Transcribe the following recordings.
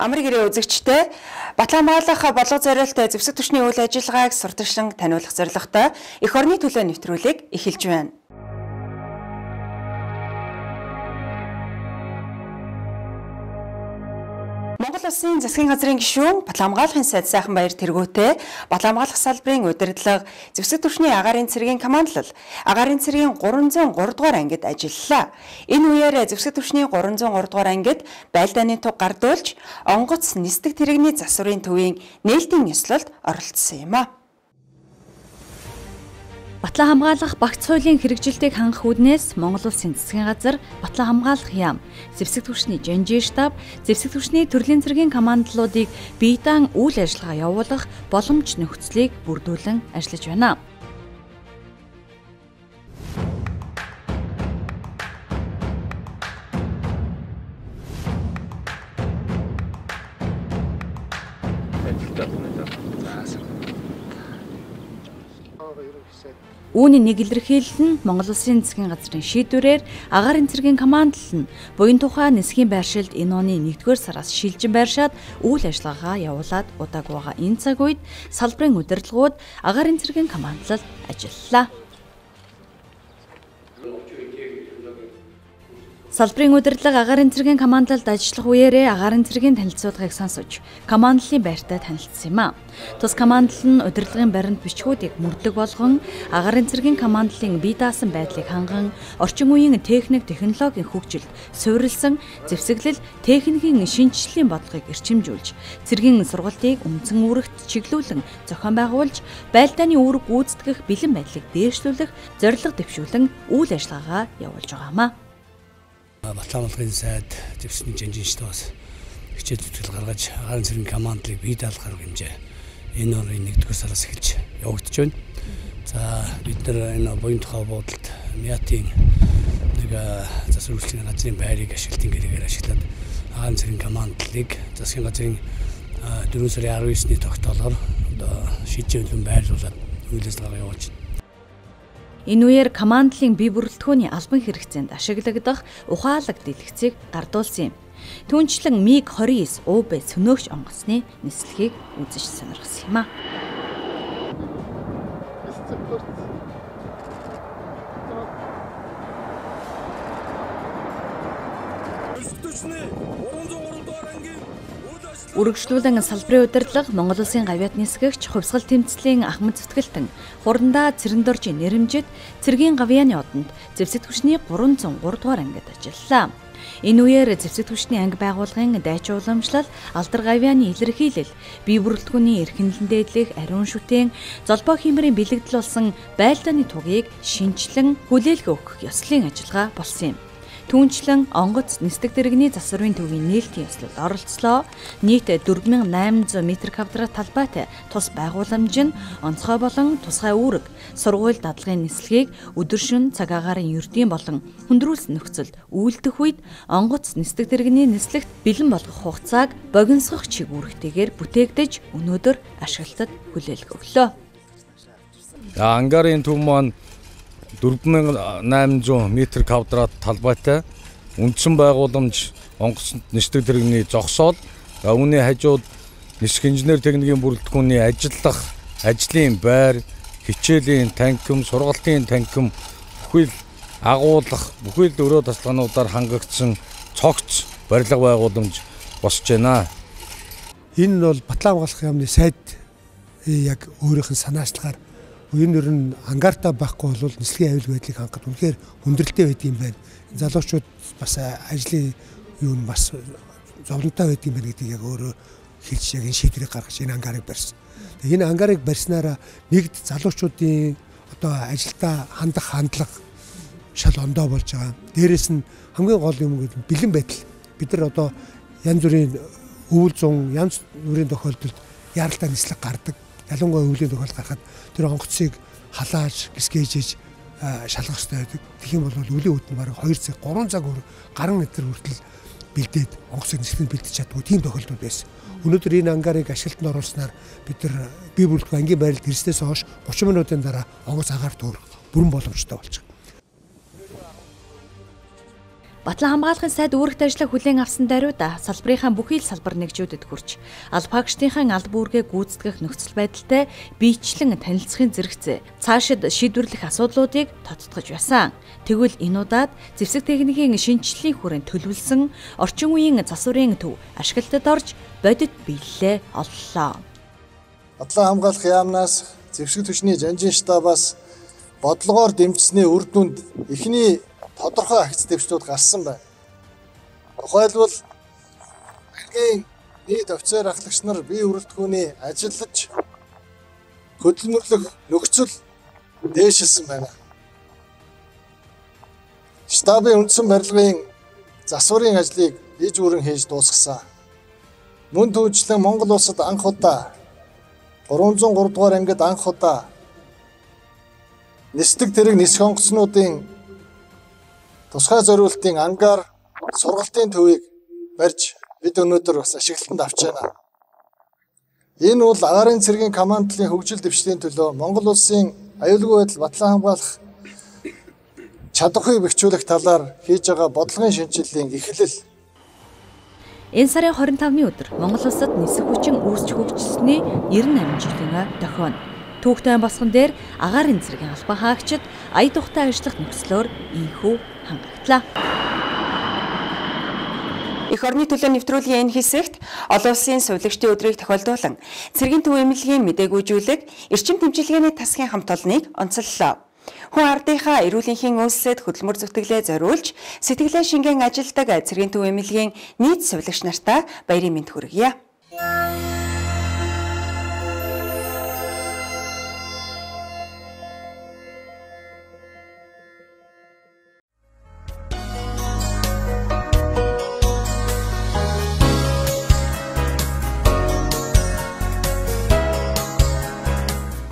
Амрын гэрээ үзэгчтэй Батлангамгаалах бодлого зориултын зэвсэг түвшний үйл ажиллагааг сурталчлан таниулах зорилготой эх орны төлөө нэвтрүүлэг эхэлж байна. Монгол Улсын засгийн газрын гишүүн Батлангамгаалахын сайд сайхан баяр тэргүүтээ Батлангамгаалах салбарын удирдлага зэвсэг түвшний агаарын цэргийн командлал агаарын цэргийн 303 дугаар ангид ажиллалаа. Энэ үеэр зэвсэг түвшний 303 дугаар ангид байлдааны туг гардуулж онгоц нисдэг тэрэгний засварын төвийн нээлтийн ёслолд оролцсон юм а. Батлан хамгаалах багц хуулийн хэрэгжилтийг хангах үүднээс Монгол Улсын засгийн газар Батлан хамгаалах яам, зэвсэг түвшний жанжийн штаб, зэвсэг түвшний төрлийн цэргийн командлуудыг бие даан үйл ажиллагаа явуулах боломж нөхцөлийг бүрдүүлэн ажиллаж байна. Үүний нэг илэрхийлэл нь Монгол Улсын засгийн газрын шийдвэрээр агаарын цэргийн командлал нь буян тухай нисхийн байршилд энэ оны 1-р сараас шилжин байршаад үйл ажиллагаагаа явуулаад удааг байгаа энэ цаг үед салбарын удирдлагууд агаарын цэргийн командлал ажиллалаа. Салбарын удирдлага агаарын цэргийн командлалд ажиллах үеэрээ агаарын цэргийн танилцуулгыг сонсож, командлын байртай танилцсан юм а. Тус командлал нь удирдлагын баримт бичгүүдийг мөрдлөг болгон, агаарын цэргийн командлын бие даасан байдлыг ханган, орчин үеийн техник, технологийн хөгжилд суурилсан зэвсэглэл, техникийн шинжилгээний бодлогыг эрчимжүүлж, цэргийн сургалтыг үндсэн үүрэгт чиглүүлэн зохион байгуулж, байлдааны үүрэг гүйцэтгэх бэлэн байдлыг дээшлүүлэх зорилго дэвшүүлэн үйл ажиллагаагаа явуулж байгаа юм а. Батлангамгаалахын сайд зэвсэгний жанжийн штабаас хичээл зүтгэл гаргаж агаарын цэргийн командлыг бие даалгах хэмжээ энэ оны 1-р сараас эхэлж явагдаж байна. За бид нар энэ буян тухай буудалд Мятийн нэг засвар үйлчлэгийн газрын байрыг ашиглалтын гэрээгээр ашиглаад агаарын цэргийн командлыг засгийн газрын 4 сарын 19-ний тогтоолоор одоо шийдвэрлэн байрлуулад үйл ажиллагаа явуулж байна. Энэ үеэр командлын бие бүрэлдэхүүний албан хэрэгцээнд ашиглагдах ухаалаг дэлгэцийг гардуулсан юм. Түүнчлэн МиГ-29 УБ цөнөөгч онгоцны нислэгийг үзэж сонирхсан юм а. Үргэлжлүүлэн салбарын удирдлага Монгол Улсын гавьяат нисгэгч хувьсгал тэмцлийн Ахмад Зүтгэлтэн хурандаа Цэрэндоржийн нэрэмжит цэргийн гавьяаны одонд зэвсэг түвшний 303 дугаар ангид ажиллалаа. Энэ үеэр зэвсэг түвшний анги байгууллагын дайчин уламжлал, алдар гавьяаны илэрхийлэл, бие бүрэлдэхүүний эрхэнлэн дээдлэх, ариун шүтэн, золбоо хиймэрийн бэлэгдэл болсон байлдааны тугийг шинжилэн хүлээлгэ өгөх ёслолын ажиллагаа болсон юм. Түүнчлэн онгоц нисдэг тэрэгний засварын төвийн нээлтийн ёслолд оролцлоо. Нийт 4800 м2 талбайтай тус байгууламж нь онцгой болон тусгай үүрэг, сургууль дадлагын нислэгийг өдөршин цаг агаарын ердийн болон хүндрүүлсэн нөхцөлд үйлдэх үед онгоц нисдэг тэрэгний нислэгт бэлэн болгох хугацааг богиносгох чиг үүрэгтэйгээр бүтээгдэж өнөөдөр ашиглалтад хүлээлт өглөө. Ангарын төв маань 4800 м2 талбайтай үндсэн байгууламж онгоц нисдэг тэрэгний зогсоол, үүний хажууд нисэх инженер техникийн бүрэлдэхүүний ажиллах, ажлын байр, хичээлийн танхим, сургалтын танхим бүхэл агуулах, бүхэл өрөө тасалгаануудаар хангагдсан цогц барилга байгууламж босч байна. Энэ бол Батлангамгаалах яамны сайд яг өөрийнх нь санаачлагаар энэ нэр нь ангаартай байхгүй бол нислэгийн аюул байдлыг хангахад үнэхээр хүндрэлтэй байдаг юм байна. Залуучууд бас ажлын юу нь бас зовлонтой байдаг юм байна гэдгийг яг өөрөө хэлж яг энэ шийдвэрийг гаргаж энэ ангаарыг барьсан. Тэгээ энэ ангаарыг барьснараа нэгд залуучуудын одоо ажилдаа хандах хандлага шал ондоо болж байгаа. Дээрээс нь хамгийн гол юм гэдэг бэлэн байдал. Бид нар одоо янз бүрийн өвөл зун янз бүрийн тохиолдолд яралтай нислэг гардаг. Ялангуяа өвлийн тохиолдол гарахад тэр онгоцыг халааж, гисгээж шалгах хэрэгтэй байдаг. Тэгэх юм бол өвлийн үүд нь бараг 2 цаг, 3 цаг гаруй метр хүртэл бэлдээд онгоцыг нислэгэнд бэлдэж чаддгүй тийм тохиолдол байсан. Өнөөдөр энэ ангаарыг ашиглалтанд оруулснаар бид нар бие бүрэлдэхүүн ангийн байрлалд ирснээс хойш 30 минутын дараа онгоц агаар төрөх бүрэн боломжтой болж байгаа. Батлан хамгаалахын сайд үүрэгт ажлыг хүлээн авсан даруйда салбарынхаа бүхий л салбар нэгжүүдэд хүрч албаагчдынхаа алба үүргээ гүйцэтгэх нөхцөл байдалтай биечлэн танилцахын зэрэгцээ цаашид шийдвэрлэх асуудлуудыг тодтогч байсан. Тэгвэл энэ удаад зэвсэг техникийн шинжиллийн хүрээнд төлөвлөсөн орчин үеийн засварын төв ашиглалтад орж бодит биелэлээ оллоо. Батлан хамгаалах яамнаас зэвсэг түвшний жанжин штабаас бодлогоор дэмжсэний үр дүнд эхний тодорхой агц дэвшлүүд гарсан байна. Тухайлбал ангийн нийт офицер ахлагч нар бие бүрэлдэхүүний ажиллаж хөдөлмөрлөх нөхцөл дээшилсэн байна. Штабын үндсэн барилгын засварын ажлыг иж бүрэн хийж дуусгасан. Мөн түүнчлэн Монгол улсад анх удаа 303 дугаар ангид анх удаа нисдэг тэрэг нисэх онгоцнуудын тусгай зориултын ангаар сургалтын төвийг барьж бид өнөөдөр бас ашиглалтанд авч байна. Энэ бол агаарын цэргийн командлын хөгжил дэвшлийн төлөө Монгол улсын аюулгүй байдал батлан хамгаалах чадварыг бэхжүүлэх талаар хийж байгаа бодлогын шинжилгээний эхлэл. Энэ сарын 25-ны өдөр Монгол улсад нисэх хүчин үүсч хөгжсөний 98 жилийн дохино. Түүхтэй босгон дээр агаарын цэргийн албан хаагчид ая тухтай ажиллах нөхцлөөр ийхүү хангагдлаа. Эх орны төлөө нэвтрүүлгийн энэ хэсэгт олон улсын сувилагчдын өдрийг тохиолдуулан цэргийн төв эмнэлгийн мэдээгүйжүүлэг эрчим тэмчилгээний тасгийн хамт олныг онцоллоо. Хүн ардынхаа эрүүл энхийн үйлсэд хөдөлмөр зүтгэлээ зориулж сэтгэлээ шингэн ажилдаг цэргийн төв эмнэлгийн нийт сувилагч нартаа баярын мэнд хүргье.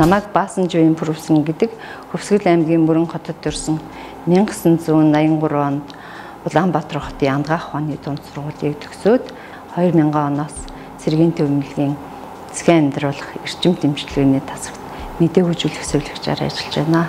Намайг Баасанживын Пүрвсэн гэдэг Хөвсгөл аймгийн Мөрөн хотод төрсэн 1983 онд Улаанбаатар хотын Андгаах ухааны дунд сургуулийг төгсөөд 2000 оноос цэргийн төв эмнэлгийн засгийн амьдруулах эрчим тэмчилгээний тасагт мэдээгүйжүүлэх сувилагчаар ажиллаж байна.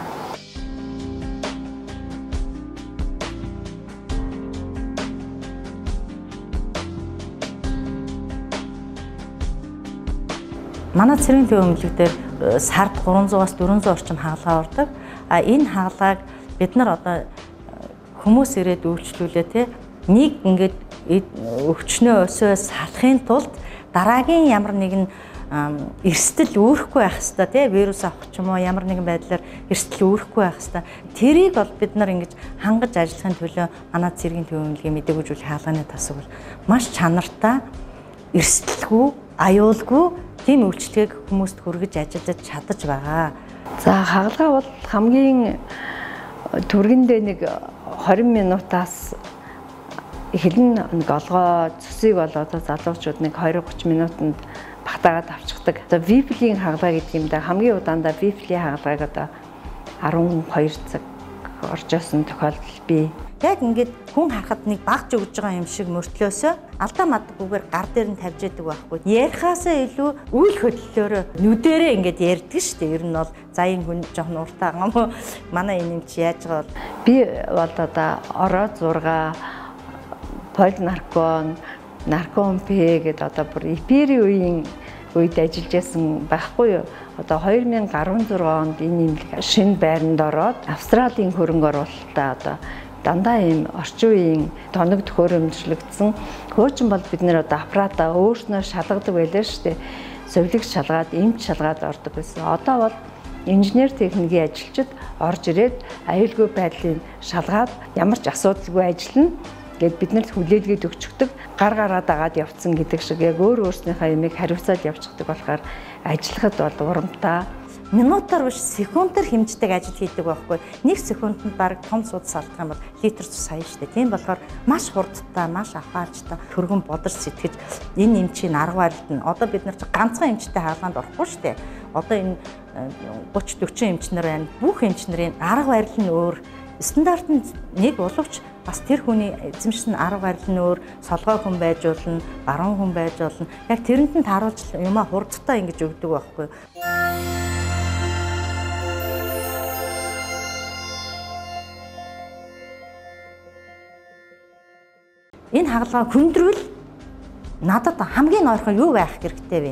Манай цэргийн төв эмнэлэг дээр сард 300-аас 400 орчим хаалгаа ордог. Энэ хаалгааг бид нар одоо хүмүүс ирээд үйлчлүүлээ те нэг ингээд өвчнөө өсөөс салахын тулд дараагийн ямар нэгэн эрсдэл үүрэхгүй байх хэвээр те вирус авах ч юм уу ямар нэгэн байдлаар эрсдэл үүрэхгүй байх хэвээр тэрийг бол бид нар ингэж хангаж ажиллахын төлөө манай цэргийн төв эмнэлгийн мэдээгүйжүүлэх хаалганы тасаг бол маш чанартай эрсдэлгүй аюулгүй тийм үйлчлэгийг хүмүүст хүргэж ажиллаж чадаж байгаа. За хаалгаа бол хамгийн түргэндээ нэг 20 минутаас эхлэн нэг олгоо цусыг болоод залуучууд нэг 20-30 минутанд багтаагаад авчихдаг. Одоо виплийн хаалгаа гэдэг юм да хамгийн удаандаа виплийн хаалгааг одоо 12 цаг оржоосон тохиолдол бий. Яг ингээд хүн харахад нэг багж өгж байгаа юм шиг мөртлөөсөө алдаа мадаггүйгээр гар дээр нь тавьж яадаг байхгүй. Ярихаасаа илүү үйл хөдлөлөөрөө нүдэрээ ингээд ярьдаг шүү дээ. Ер нь бол заян хүн жоохон уртаа гам уу. Манай энэ юм чи яаж байгаа бол би бол одоо ороо зурга, полинаркон, наркомпе гэдэг одоо бүр эпири үед ажиллаж байсан байхгүй юу. Одоо 2016 онд энэ нэмлэг шинэ байранд ороод Австралийн хөрөнгө оруулалтаа одоо дандаа ийм орчин үеийн тоног төхөөрөмжлөгдсөн. Хуучин бол бид нэр одоо аппаратаа өөрснөө шалгадаг байлаа шүү дээ. Сувилагч шалгаад, эмч шалгаад ордог байсан. Одоо бол инженер техникийн ажилчид орж ирээд аюулгүй байдлыг шалгаад ямар ч асуудалгүй ажиллана гэд биднэрт хүлээлгээд өгчдөг. Гар гараад агаад явцсан гэдэг шиг яг өөрснийхөө юмыг хариуцаад явчихдаг болохоор ажиллахад бол урамтай. Минутаар биш секундээр хэмждэг ажил хийдэг байхгүй. Нэг секундэд баг том судас алдах юм бол литр цус сая штэ. Тийм болохоор маш хурдтай, маш ахаалжтай төргөн бодож сэтгэж энэ эмчийн арга барилд нь одоо бид нар ч ганцхан эмчтэй хаалганд орохгүй штэ. Одоо энэ 30-40 эмч нар байна. Бүх эмч нарын арга барил нь өөр. Стандарт нь нэг боловч бас тэр хүний эзэмшсэн арга барил нь өөр, солгой хүн байж болно, баруун хүн байж болно. Яг тэрэнд нь тааруулж юмаа хурдтай ингэж өгдөг байхгүй. Энэ хагалгаа хүндрүүл надад хамгийн ойрхон юу байх хэрэгтэй вэ?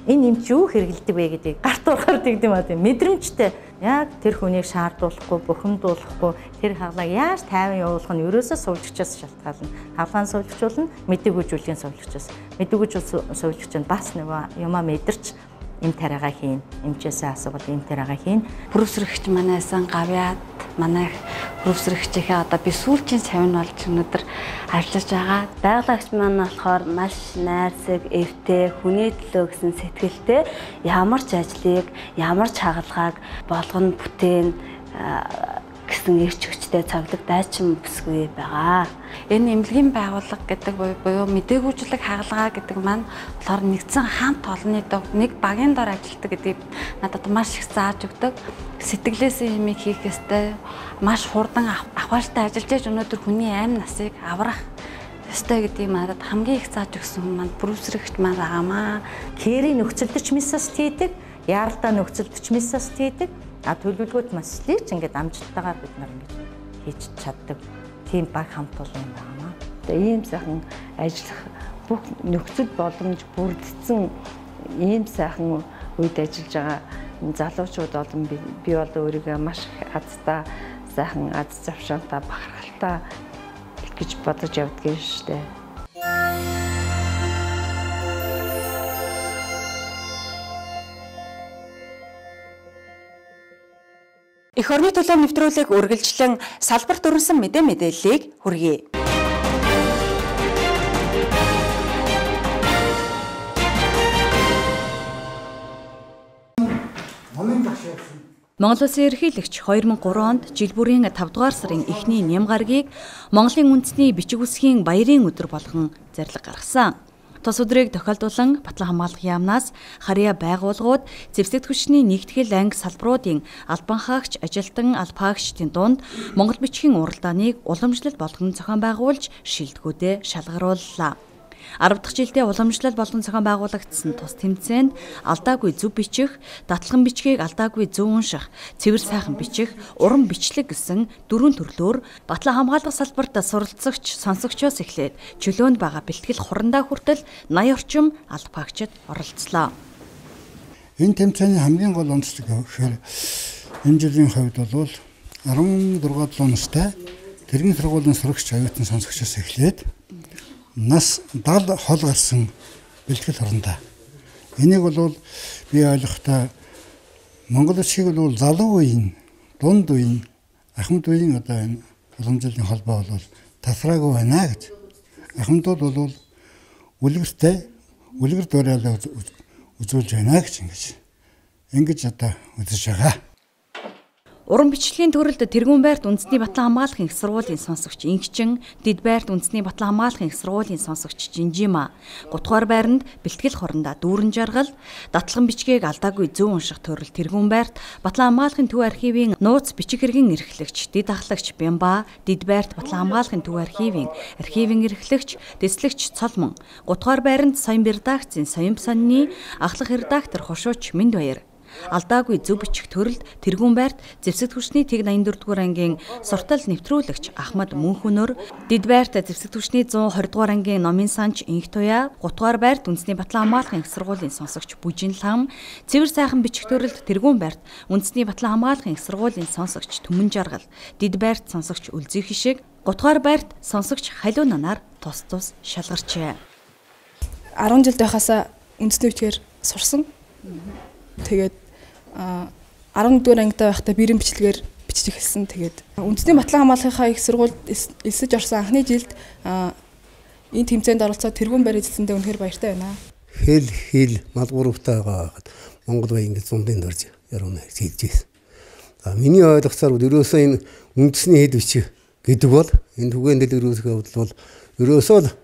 Энэ эмч юу хэрэгэлдэг вэ гэдгийг гарт урахаар тэгдэм аа тийм мэдрэмжтэй яг тэр хүнийг шаардуулахгүй бухимдуулахгүй тэр хагалгааг яаж тайван явуулах нь ерөөсөө сувлэгчээс шалтгаална. Хагалгаан сувлэгчулна, мэдээгүй сувлэгчээс. Мэдээгүй сувлэгч нь бас нөгөө юмаа мэдэрч эм тариагаа хийн. Эмчээсээ асуувал эм тариагаа хийн. Бүрөвсрэгч манайсан гавьяад манайх бүрөвсрэгчийнхээ одоо би сүүлчийн савин болж өнөдөр ажиллаж байгаа. Байгалагч маань болохоор маш найрсаг, эвтэй, хүний төлөө гэсэн сэтгэлтэй ямар ч ажлыг, ямар ч хагалгааг болгоно бүтээн гэсэн эрч хүчтэй цоглогдаачин бүсгүй байгаа. Энэ эмнэлгийн байгууллага гэдэг буюу мэдээгүйчлэг хагалгаа гэдэг маань болохоор нэгдсэн хамт олонны нэг багийн дор ажилладаг гэдгийг надад маш их зааж өгдөг. Сэтгэлээсээ юмыг хийх ёстой, маш хурдан авахартай ажиллаж яж өнөөдөр хүний амь насыг аврах ёстой гэдгийг надад хамгийн их зааж өгсөн хүн маань бүрөвсрэгч маань байгаамаа. Кэрийн нөхцөлд ч мессеж хийдэг, яаралдаа нөхцөлд ч мессеж хийдэг. Төлөвлөгөөт маслийг ч ингээд амжилттайгаар бид нар ингэж хийж чаддаг. Тийм баг хамт олон юм байна. Тэгээ ийм сайхан ажиллах бүх нөхцөл боломж бүрдсэн ийм сайхан үед ажиллаж байгаа залуучууд олон би бол өөрийгөө маш их азтай сайхан аз завшаантай бахархалтай гэж бодож явдгийн шүү дээ. Эх орны төлөө нэвтрүүлэг үргэлжлэн салбарт өрнсөн мэдээллийг хүргэе. Монгол Улсын ерөнхийлөгч 2003 онд жил бүрийн 5 дугаар сарын эхний ням гарагийг Монголын үндэсний бичиг үсгийн баярын өдөр болгон зарлаг гаргасан. Тус өдрийг тохиолдуулан Батлан хамгааллын яамнаас харьяа байгууллагууд зэвсэгт хүчний нэгтгэл анги салбаруудын албан хаагч, ажилтан, албаагчдын дунд Монгол бичгийн уралдааныг уламжлал болгон зохион байгуулж шилдэгүүдээ шалгарууллаа. 10 дахь жилдээ уламжлал болон зохион байгуулагдсан тус тэмцээнд алдаагүй зөв бичих, дадлан бичгийг алдаагүй зөв унших, цэвэр сайхан бичих, уран бичлэг гэсэн 4 төрлөөр Батлан хамгаалах салбарт суралцагч, сонсогчоос эхлээд чөлөөнд байгаа бэлтгэл хурандаа хүртэл 80 орчим албаагчид оролцлоо. Энэ тэмцээний хамгийн гол онцлог гэхээр энэ жилийн хувьд бол 16-7 настай тэргийн сургуулийн сурагч оюутан сонсогчоос эхлээд нас 70 хол гарсан бэлтгэл хурандаа. Энийг бол би ойлгохдоо Монгол улсыг бол залуу үеийн, дунд үеийн, ахмад үеийн одоо энэ уламжлалын холбоо бол тасраагүй байна гэж. Ахмадууд бол үлгэр дуурайлаа үзүүлж байна гэж ингэж одоо үзэж байгаа. Уран бичлэгийн төрөлд Тэргүүн байрт үндэсний Батлан хамгаалахын их сургуулийн сонсогч Инхчин, Дэд байрт үндэсний Батлан хамгаалахын их сургуулийн сонсогч Жинжима, 3 дугаар байранд бэлтгэл хурандаа Дүүрэн жаргал, дадлан бичгийг алдаагүй зөв унших төрөл Тэргүүн байрт Батлан хамгаалахын төв архивын нууц бичиг хэргийн эрхлэгч Дэд ахлагч Бямба, Дэд байрт Батлан хамгаалахын төв архивын эрхлэгч Дэслэгч Цолмон, 3 дугаар байранд Соён редакцийн Соён сонины ахлах редактор Хошууч Миндбаяр, алдаагүй зөв бичих төрөлд Тэргүүн байрт зэвсэгт хүчний тэг 84 дугаар ангийн суртал нэвтрүүлэгч Ахмад Мөнхөнөр, Дэд байрт зэвсэгт хүчний 120 дугаар ангийн номын санч Инх Туя, 3 дугаар байрт үндэсний Батлан хамгаалахын их сургуулийн сонсогч Бүжин Лам, цэвэр сайхан бичих төрөлд Тэргүүн байрт үндэсний Батлан хамгаалахын их сургуулийн сонсогч Түмэн жаргал, Дэд байрт сонсогч Үлзий Хишиг, 3 дугаар байрт сонсогч Халиу Нанаар тус шалгарчээ. 10 жилд байхасаа үндэсний бичгээр сурсан. Тэгээд 11-р ангитай байхдаа биерийн бичлэгээр бичиж эхэлсэн. Тэгээд үндэсний Батлан хамгаалахынхаа их сургуульд элсэж орсон анхны жилд энэ тэмцээнд оролцоод Тэргүүн байр эзэлсэндээ үнэхээр баяртай байна. Хэл малгууртай байгаа хаад Монгол бай ингээд зундын дорж ярууна хийж ирсэн. За миний ойлгоцоор ерөөсөө энэ үндэсний хэд бичих гэдэг бол энэ түгээн дэлгэрүүлэх явдал бол ерөөсөө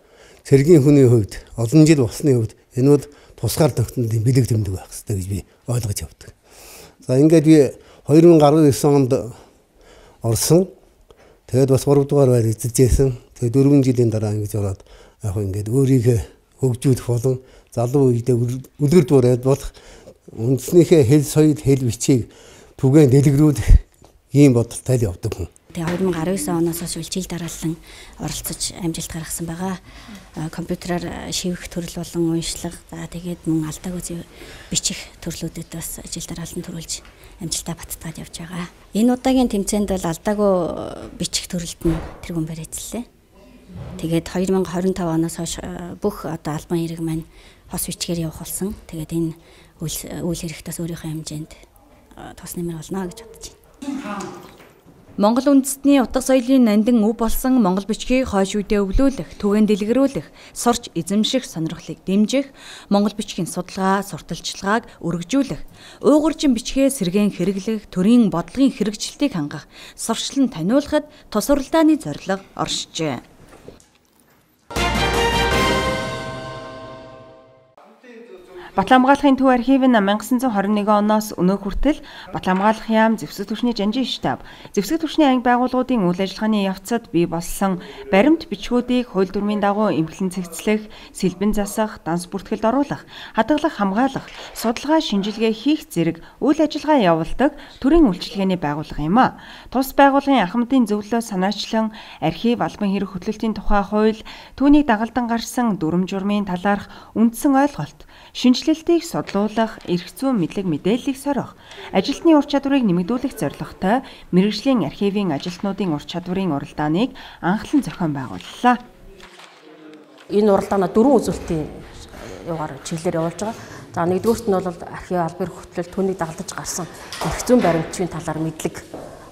цэргийн хүний хувьд олон жил болсны хувьд энэ бол тусгаар тогтнолын бэлэг тэмдэг байх хэрэгтэй гэж би ойлгож явдаг. За ингээд би 2019 онд орсон. Тэгээд бас 3 дугаар байр эзэлжсэн. Тэгээд 4 жилийн дараа ингэж ороод яг ингээд өөрийгөө хөгжүүлэх болон залуу үедээ үлгэр дуурайд болох үндэснийхээ хэл соёл хэл бичиг түгээн дэлгэрүүлэх ийм бодолтой л явдаг хүн. Тэгээ 2019 оноос хойш жил дараалан оролцож амжилт гаргасан байгаа. Компьютераар шивэх төрөл болон уншлага, за тэгээд мөн алдаагүй бичих төрлүүдэд бас жил дараалан төрүүлж амжилтаа баттгаад явж байгаа. Энэ удаагийн тэмцээнд бол алдаагүй бичих төрөлд нь тэргүүн барьцлээ. Тэгээд 2025 оноос хойш бүх одоо албан хэрэг маань хос бичгээр явах болсон. Тэгээд энэ үйл хэрэгтээс өөрийнхөө хэмжээнд тус нэмэр болно гэж бодож байна. Монгол үндэстний утга соёлын нандин өв болсон монгол бичгийг хойш үедээ өвлүүлэх, түгээн дэлгэрүүлэх, сурч эзэмших сонирхлыг дэмжих, монгол бичгийн судалгаа, сурталчилгааг өргөжүүлэх, уугуурчин бичгээ сэргээн хэрэглэх, төрийн бодлогын хэрэгжилтийг хангах, сурчлан таниулахад тус уралдааны зорилго оршижээ. Батламгааллахын төв архив нь 1921 оноос өнөө хүртэл Батламгааллах яам зэвсэг түвшний жанжин штаб, зэвсэг түвшний анги байгууллагуудын үйл ажиллагааны явцад бий болсон баримт бичгүүдийг хууль дүрмийн дагуу эмхлэн цэгцлэх, сэлбэн засах, данс бүртгэлд оруулах, хадгалах, хамгаалах, судалгаа, шинжилгээ хийх зэрэг үйл ажиллагаа явуулдаг төрийн үйлчилгээний байгууллага юм а. Тус байгууллагын ахмадын зөвлөлөө санаачлан архив албан хэрэг хөтлөлтийн тухай хууль, түүнийг дагалдан гарсан дүрм журмын талаарх үндсэн ойлголт, шинжилэлтийг судлуулах, эрх зүйн мэдлэг мэдээллийг сорих, ажилтны ур чадварыг нэмэгдүүлэх зорилготой мэргэжлийн архивын ажилтнуудын ур чадварын уралдааныг анхлан зохион байгууллаа. Энэ уралдаанаа 4 үзүүлэлтийн яваар чиглэлээр явуулж байгаа. За нэгдүгüүрт нь бол архив албан хэрэг хөтлөлт түүнийг дагалдаж гарсан эрх зүйн баримтчийн талаар мэдлэг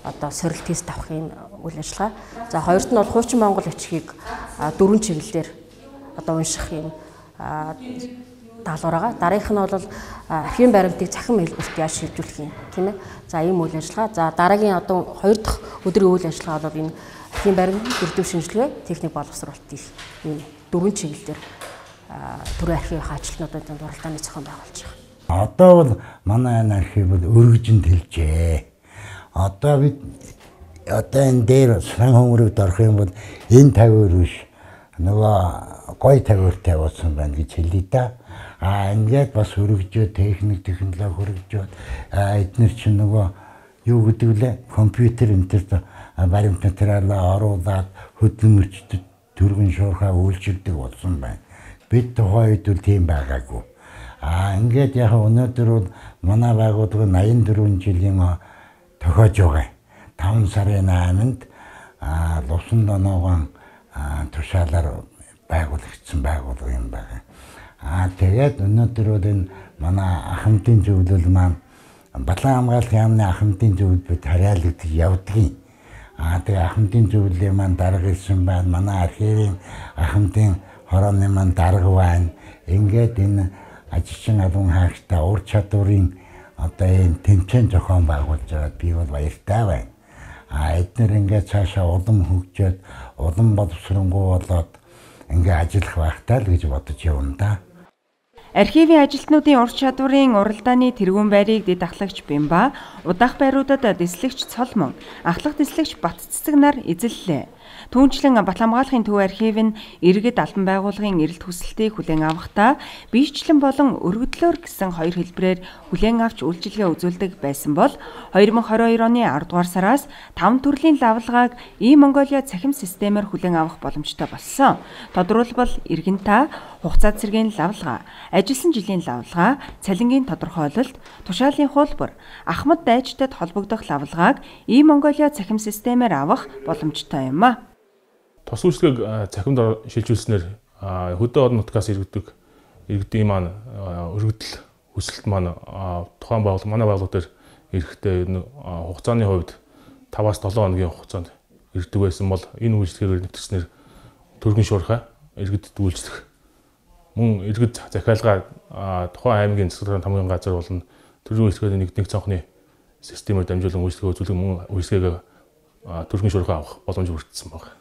одоо сорилт тест авах юм үйл ажиллагаа. За хоёрт нь бол хуучин монгол бичгийг 4 чиглэлээр одоо унших юм даалгавар байгаа. Дараагийнх нь бол архивын баримтыг цахим хэлбэрт яаж шилжүүлэх юм тийм ээ. За ийм үйл ажиллагаа. За дараагийн одоо 2 дахь өдрийн үйл ажиллагаа бол энэ архивын баримт, бүрдүүр шинжилгээ, техник боловсруулалт их ийм 4 чиглэлээр төрийн архивын ажилтнуудын уралдааны зохион байгуулж байгаа. Одоо бол манай энэ архив бол өргөжинд хэлжээ. Одоо бид энэ дээр сан хөмрөгд орох юм бол энэ тавиур биш нөгөө гой тавиур тавиулсан байна гэж хэлээ да. Ингээд бас хөргөжөө техник технологи хөргөжөө эдгээр чинь нөгөө юу гэдэг лээ компьютер энтерт баримт материалаа оруулаад хөдөлмөрчдөд төргөн шуурхаа үйлчилдэг болсон байна. Бид тухайн үед бол тийм байгаагүй. Ингээд яг өнөөдөр бол манай байгууллага 84 жилийн тохиож байгаа. 5 сарын 8-нд Лувсан доноогон тушаалаар байгуулагдсан байгууллага юм байна. Тэгээд өнөөдөр бол энэ манай ахмадын зөвлөл маань Батлан хамгаалах яамны ахмадын зөвлөлд хариалагдж явдгийг. Тэгээ ахмадын зөвлөлийн маань дарга ирсэн байна. Манай архивын ахмадын хорооны маань дарга байна. Ингээд энэ ажилчин албан хаагчтай ур чадварын одоо энэ тэмцээн зохион байгуулж байгаа би бол баяртай байна. Эдгээр ингээд цаашаа улам хөгжөөд улам боловсронгуй болоод ингээд ажиллах байхтай л гэж бодож явна да. Архивын ажилтнуудын ур чадварын уралдааны тэргүүн байрыг дэд ахлагч Бямба, удаах байруудад дэслэгч Цолмон, ахлах дэслэгч Батцэцэг нар эзэллээ. Түүнчлэн Батламгааллахын төв архив нь иргэд албан байгууллагын эрэлт хүсэлтийг хүлээн авахдаа биечлэн болон өргөдлөөр гэсэн хоёр хэлбэрээр хүлээн авч үйлчилгээ үзүүлдэг байсан бол 2022 оны 10 дугаар сараас 5 төрлийн лавлгааг E-Mongolia цахим системээр хүлээн авах боломжтой болсон. Тодорхойлбол иргэн та хугацаа цэргийн лавлгаа, ажилласан жилийн лавлгаа, цалингийн тодорхойлолт, тушаалын хуулбар, ахмад дайчдад холбогдох лавлгааг E-Mongolia цахим системээр авах боломжтой юм а. Тус үйлчлэгийг цахимд шилжүүлснээр хөдөө орон нутгаас иргэдийн маань өргөдөл хүсэлт маань тухайн байгууллага манай байгууллага дээр эрэхтэй хугацааны хувьд 5-7 хоногийн хугацаанд ирдэг байсан бол энэ үйлчлэгээр нэвтэрснээр төргөн шуурхай иргэдэд үйлчлэх мөн иргэд захиалгаа тухайн аймгийн засгийн хамгийн газар болон төрийн үйлчлэгийн нэг цонхны системээр дамжуулан үйлчлэгээ үзүүлэх мөн үйлчлэгийг төргөн шуурхай авах боломж бүрдсэн байна.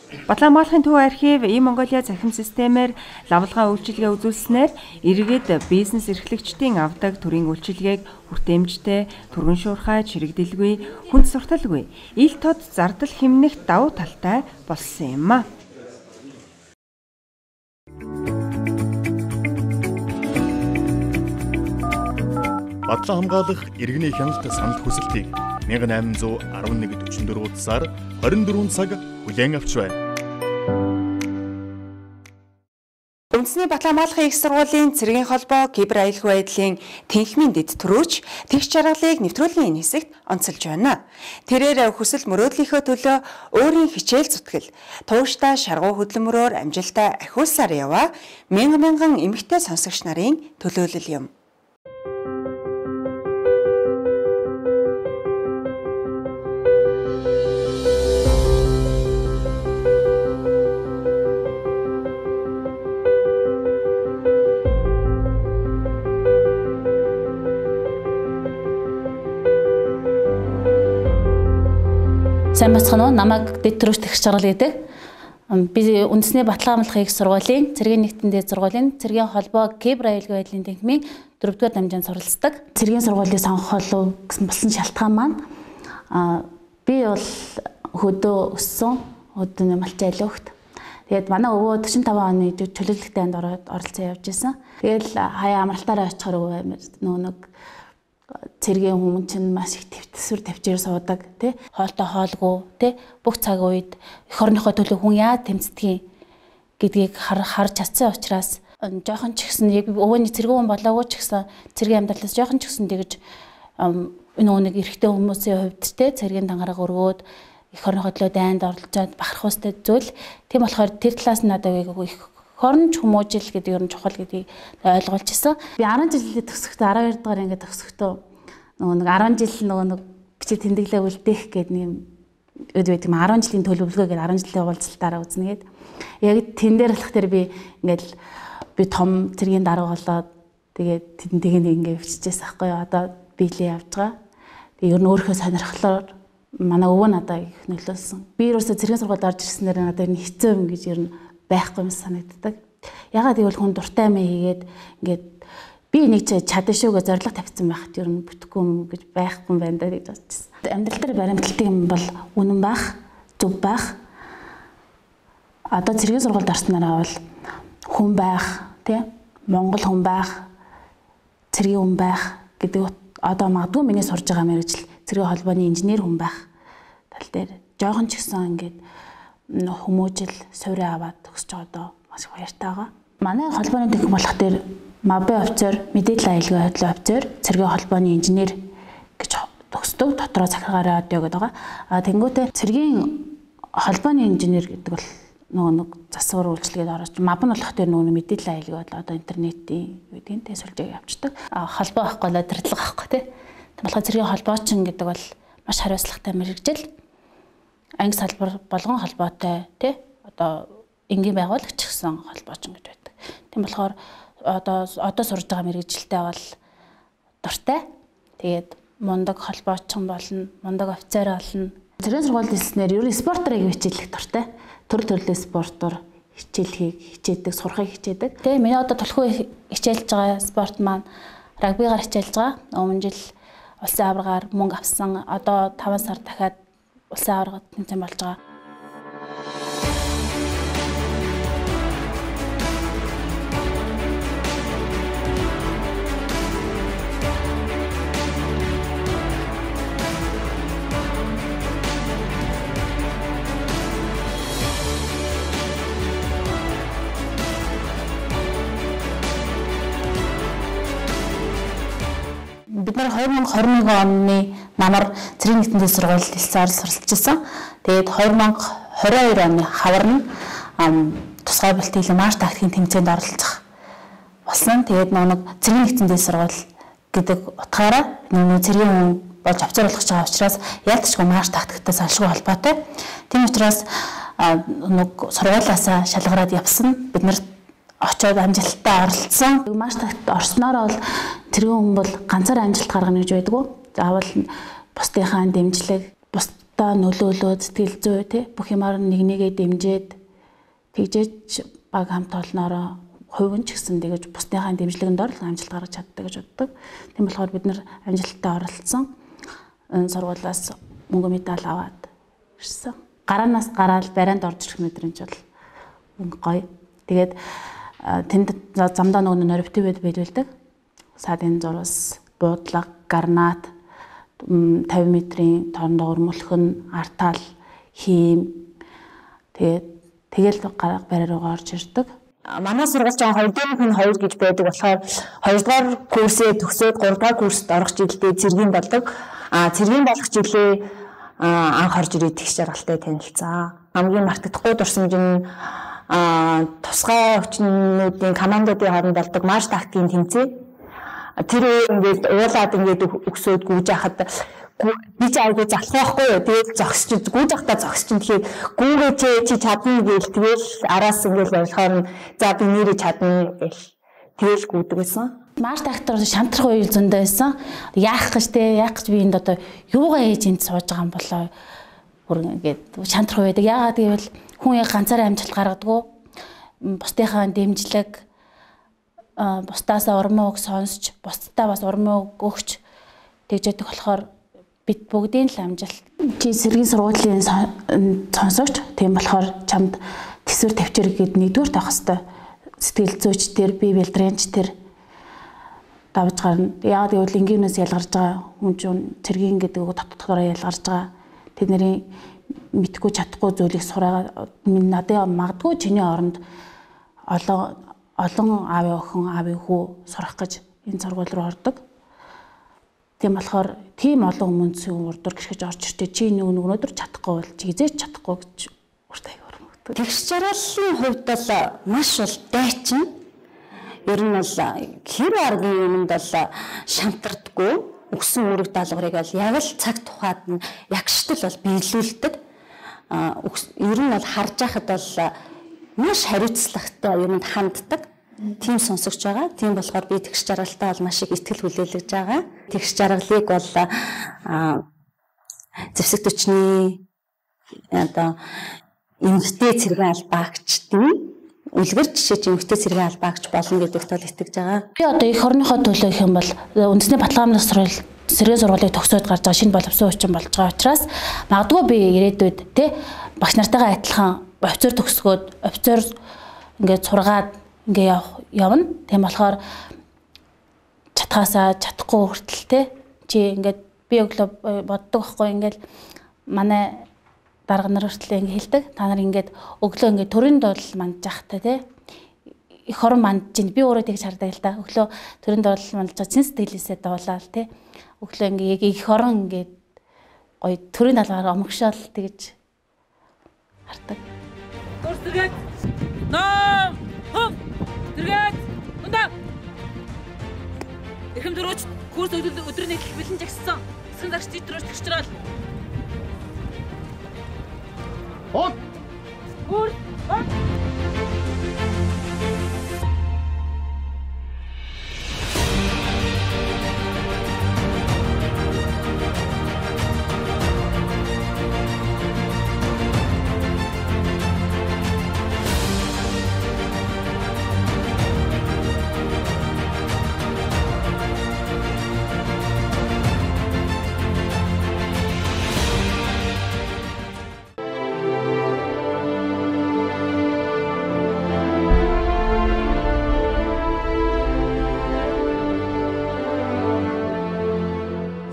Батламгааллахын төв архив E-Mongolia цахим системээр лавлгаа үйлчилгээ үзүүлснээр иргэд бизнес эрхлэгчдийн авдаг төрийн үйлчилгээг хүртээмжтэй, түргэн шуурхай, чирэгдэлгүй, хүнд сурталгүй, ил тод зардал хэмнэх давуу талтай болсон юм а. Батлан хамгаалах иргэний хяналт санал хүсэлтийг 1844 сар 24 цаг хүлээн авч байна. Үндэсний Батлан хамгаалахын их сургуулийн цэргийн холбоо кибер аюулгүй байдлын тэнхимийн дэд төрөөч тэгш жаргалыг нэвтрүүлгийн энэ хэсэгт онцолж байна. Тэрээр хүсэл мөрөөдлийнхөө төлөө өөрийн хичээл зүтгэл, тууштай шаргуу хөдөлмөрөөр амжилтаа ахиулсаар яваа мянган эмэгтэй сонсогч нарын төлөөлөл юм. Сайн бацхан уу, намайг дэд төрөөч тэгш жаргал гэдэг. Би үндэсний Батлан хамгаалахын их сургуулийн цэргийн нэгтэн дэд сургуулийн цэргийн холбоо кибер аюулгүй байдлын тэнхимийн 4-р дамжаанд суралцдаг. Цэргийн сургуулийг сонгох гэсэн болсон шалтгаан маань би бол хөдөө өссөн, хөдөөний малчин айлуугт. Тэгээд манай өвөө 45 оны чөлөөлөлтөнд оролцсон явж исэн. Тэгэл хаяа амралтаараа очихоор нөгөө цэргийн хүмүүс чинь маш их төвтсвэр тавьчээр суудаг тий хоолтой хоолгүй тий бүх цаг үед эх орныхоо төлөө хүн яаж тэмцдгийг гэдгийг харж чадсан учраас жоохон ч ихсэн яг өвөөний цэргийн хүн болоогүй ч ихсэн цэргийн амьдралаас жоохон ч ихсэн тэгж энэ нэг эрэгтэй хүмүүсийн хувьд тий цэргийн дангараа өргөөд эх орныхоо төлөө дайнд оролцоод бахарх устай зүйл тийм болохоор тэр талаас нь надад их хорнч хүмүүжил гэдэг ер нь чухал гэдгийг ойлгуулж ирсэн. Би 10 жилийн төгсөхдөө 12 дугаар ингээд төгсөхдөө нэг 10 жил нэг бичиг тэмдэглээ үлдээх гэдэг нэг үед юм 10 жилийн төлөвлөгөө гэдэг 10 жилийн уулзалтаараа үзнэ гээд яг тэн дээр болох тэр би ингээд би том цэргийн дарга болоод тэгээд тэнийг ингээд биччихсэн байхгүй юу. Одоо биелээ явж байгаа. Тэгээд ер нь өөрийнхөө сонирхлоор манай өвөө надад их нөлөөлсөн. Би ерөөсөө цэргийн сургуульд орж ирснээр надад энэ хэцүү юм гэж ер нь байхгүй юм санагддаг. Ягаад гэвэл хүн дуртай юм хийгээд ингээд би нэг чадна шүүгээ зориг тавьсан байхад ер нь бүтэхгүй юм гэж байхгүй юм байна да гэж бодчихсон. Амьдрал дээр баримталдаг юм бол үнэн байх, зөв байх. Одоо цэргийн сургуульд орснараа бол хүн байх, тий? Монгол хүн байх, цэргийн хүн байх гэдэг одоо магадгүй миний сурж байгаа мэргэжил цэргийн холбооны инженер хүн байх тал дээр жоохон ч гэсэн ингээд хүмүүжил суурь аваад төгсөж байгаа доо маш их баяртай байгаа. Манай холбооны тэнхим болох дээр МАБ офицер, мэдээлэл аюулгүй байдлын офицер, цэргийн холбооны инженер гэж төгсдөг. Дотроо захиргаараа одё гэдэг байгаа. Тэнгүүтээ цэргийн холбооны инженер гэдэг бол нөгөө нэг засвар үйлчлэгээд орож МАБ нь болох дээр нөгөө мэдээлэл аюулгүй байдал одоо интернетийн үеийн төсөлжийг явуулдаг. Холбоо авахгүй л тэрдлэг авахгүй тий. Болохоор цэргийн холбоочин гэдэг бол маш хариуцлагатай мэргэжил. Анги салбар болгон холбоотой тий одоо энгийн байгуулагч гэсэн холбоочин гэж байдаг. Тийм болохоор одоо сурж байгаа мэргэжилтэй бол дуртай. Тэгээд мундаг холбоочин болно, мундаг офицер болно. Цэргийн сургууль хэлснээр ер нь спорторыг хичээлэх дуртай. Төрлийн спортоор хичээдэг, сурахыг хичээдэг. Тэгээ миний одоо төлхөө хичээлж байгаа спорт маань рагбигаар хичээлж байгаа. Өмнө жил улсын аваргаар мөнгө авсан. Одоо 5 сар дахиад улсын аваргад тэмцээн болж байгаа. Бид нар 2021 оны намар цэргийн нэгтэн дэд сургууль хэлцээр суралцсан. Тэгээд 2022 оны хавар нь тусгай бэлтгэл марш тактикийн тэмцээнд оролцох болсон. Тэгээд нэг цэргийн нэгтэн дэд сургууль гэдэг утгаараа нэг цэргийн хүн болж офицер болох гэж байгаа учраас ялцчгүй марш тактиктай салшгүй холбоотой. Тийм учраас нэг сургуулиасаа шалгараад явсан. Бид нар очоод амжилттай оролцсон. Марш тактикт орсноор бол цэргийн хүн бол ганцаар амжилт гаргана гэж байдгүй. Заавал бусдынхаа дэмжлэг, бусдаа нөлөөлөө сэтгэл зүй тий бүх юмар нэгээ дэмжиж тэгжээч баг хамт олноороо хувь нь ч гэсэн тэгэж бусдынхаа дэмжлэгэнд ор амжилт гаргаж чаддаг гэж боддог. Тийм болохоор бид нар амжилттай оролцсон. Сургуулиас мөнгө медаль аваад ирсэн. Гараанаас гараад барианд орж ирэх мэдрэмж бол гоё. Тэгээд тэнд замдаа нөгөө нөрөвтэй байдуулдаг. Садын зурвас, буудлага, гарнат 50 метрийн тоон өрмөлхөн, артал, хийм тэгэл гарга бариа руу орж ирдэг. Манай сургуульч 2-ын 2 гэж байдаг болохоор 2 дугаар курсээ төгсөөд 3 дугаар курст орох жилдээ цэргийн болдог. Цэргийн болох жилээ анх орж ирээд тэгш жаргалтай танилцаа. Хамгийн мартагдахгүй дурсамж нь тусгай өвчнүүдийн командуудын хооронд болдог марш тактикийн тэмцээн. Тэр ингээд уулаад ингээд өгсөөд гүйж хахад би ч айгүй залах байхгүй юу. Тэгээд зогсчих гүйж хахтаа зогсчих. Тэгэхээр гүүгээ чи чадна гээл тэгэл араас ингээд барихаар нь за би нэрээ чадна гээл тэгэл гүйдэг байсан. Марш тактикаар шантрах үйл зөндөө байсан. Яах гэж би энд одоо юугаа ээж энд сууж байгаа юм болоо. Бүр ингээд шантрах байдаг. Яагаад гэвэл хүн яг ганцаараа амжилт гаргадаг. Бусдынхаа дэмжлэг бусдаасаа урмыг сонсч, бусдаа бас урмыг өгч тэгж яддаг болохоор бид бүгдийн л амжилт. Чи сэргийн сургуулийн сонсогч. Тийм болохоор чамд төсвөр тавьчир гээд нэгдүгээр тавих хэвээр сэтгэл зүйч тэр, бие бэлтрэнч тэр давж гарна. Яагаад гэвэл энгийнээс ялгарч байгаа хүн чинь цэргийн гэдэг дотоодороо ялгарч байгаа. Тэдний мэдхгүй чадахгүй зүйлийг сураагаад надад магадгүй чиний оронд олон аавын охин, аавын хүү сурах гэж энэ сургууль руу ордог. Тийм болохоор тийм олон хүмүүсийн урдуур гიშгэж орж иртээ чи өнөөдөр чадахгүй бол чи хизээч чадахгүй гэж уртаа өгдөг. Тэгш жаргалын хувьд бол маш бол дайчин. Ер нь бол хэр аргийн юмд бол шантардаггүй. Өгсөн үүрэг даалгаврыг бол яг л цаг тухайд нь ягштал бол биелүүлдэг. Ер нь бол харж байхад бол маш хариуцлагатай юмд ханддаг. Тийм сонсогч байгаа. Тийм болохоор би тэгш жаргалтай бол маш их ихтгэл хүлээлгэж байгаа. Тэгш жаргалыг бол зэвсэг төчний одоо эмэгтэй цэргийн албаагчдын үлгэр жишээ чинь эмэгтэй цэргийн албаагч болно гэдэгт бол итгэж байгаа. Би одоо их орныхоо төлөө гэх юм бол үндэсний Батламын сэргийн сургуулийг төгсөөд гарч байгаа шинэ боловсон хүчин болж байгаа учраас магадгүй би ирээдүйд багш нартайгаа адилхан офицер төгсгөөд офицер ингээд сургаад ингээ явна. Тийм болохоор чадхаасаа чадахгүй хүртэл чи ингээд би өглөө боддог байхгүй ингээл манай дарга нар хүртэл ингээ хэлдэг. Та нар ингээд өглөө ингээ төрийн дуудлал мандж явахтай их орон мандж ин би өөрөө тэгж хардаг л да. Өглөө төрийн дуудлал мандж чин сэтгэлээсээ дуулаад өглөө ингээ яг их орон ингээ гоё төрийн даалгаар омгшаал тэгж хардаг. Курс дэргээд ном хом дэргээд ундаа эрхэм дөрөвч курс өдөр нэг бэлэн жагссан. Засгийн загч дөрөвч тэгчрэл. Хот курс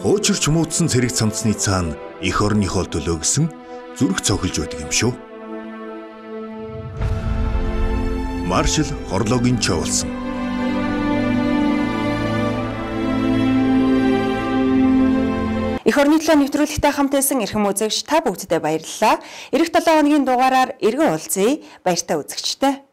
Хуучирч муудсан цэрэг цамцны цаана эх орныхоо төлөө гисэн зүрх цохилж байдаг юм шүү. Маршал хорлоогийн чуулсан. Эх орны төлөө нэвтрүүлэгтэй хамт байсан эрхэм үзэгч та бүгддээ баярлалаа. Эх 7 хоногийн дугаараар эргэн уулзъя. Баяртай үзэгчтэй.